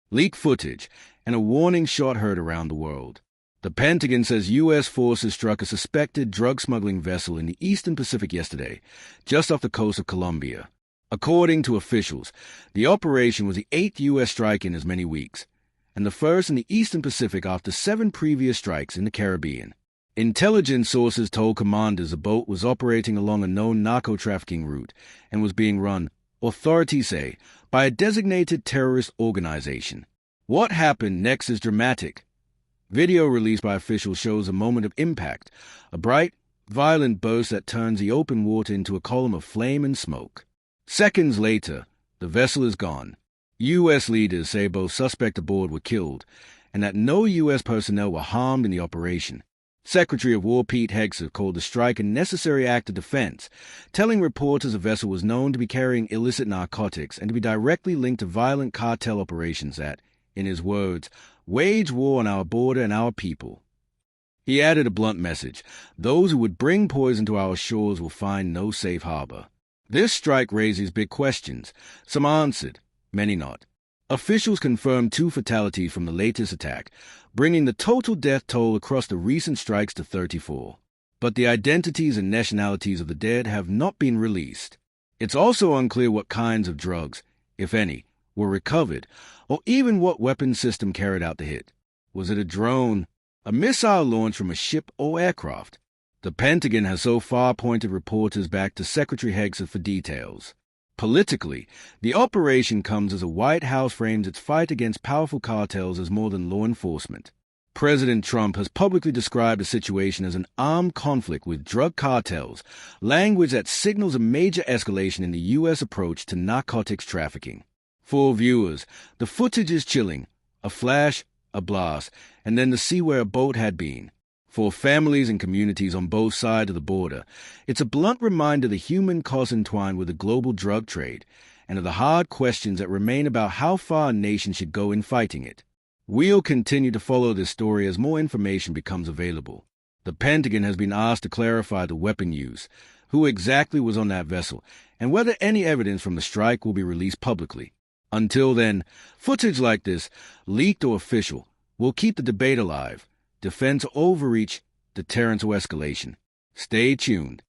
Leaked footage, and a warning shot heard around the world. The Pentagon says U.S. forces struck a suspected drug-smuggling vessel in the eastern Pacific yesterday, just off the coast of Colombia. According to officials, the operation was the 8th U.S. strike in as many weeks, and the first in the eastern Pacific after 7 previous strikes in the Caribbean. Intelligence sources told commanders the boat was operating along a known narco-trafficking route and was being run, authorities say, by a designated terrorist organization. What happened next is dramatic. Video released by officials shows a moment of impact, a bright, violent burst that turns the open water into a column of flame and smoke. Seconds later, the vessel is gone. U.S. leaders say both suspects aboard were killed and that no U.S. personnel were harmed in the operation. Secretary of War Pete Hegseth called the strike a necessary act of defense, telling reporters the vessel was known to be carrying illicit narcotics and to be directly linked to violent cartel operations that, in his words, wage war on our border and our people. He added a blunt message: those who would bring poison to our shores will find no safe harbor. This strike raises big questions, some answered, many not. Officials confirmed 2 fatalities from the latest attack, bringing the total death toll across the recent strikes to 34. But the identities and nationalities of the dead have not been released. It's also unclear what kinds of drugs, if any, were recovered, or even what weapon system carried out the hit. Was it a drone, a missile launched from a ship or aircraft? The Pentagon has so far pointed reporters back to Secretary Hegseth for details. Politically, the operation comes as the White House frames its fight against powerful cartels as more than law enforcement. President Trump has publicly described the situation as an armed conflict with drug cartels, language that signals a major escalation in the U.S. approach to narcotics trafficking. For viewers, the footage is chilling: a flash, a blast, and then to see where a boat had been. For families and communities on both sides of the border, it's a blunt reminder of the human cost entwined with the global drug trade and of the hard questions that remain about how far a nation should go in fighting it. We'll continue to follow this story as more information becomes available. The Pentagon has been asked to clarify the weapon use, who exactly was on that vessel, and whether any evidence from the strike will be released publicly. Until then, footage like this, leaked or official, will keep the debate alive. Defense or overreach, deterrence or escalation. Stay tuned.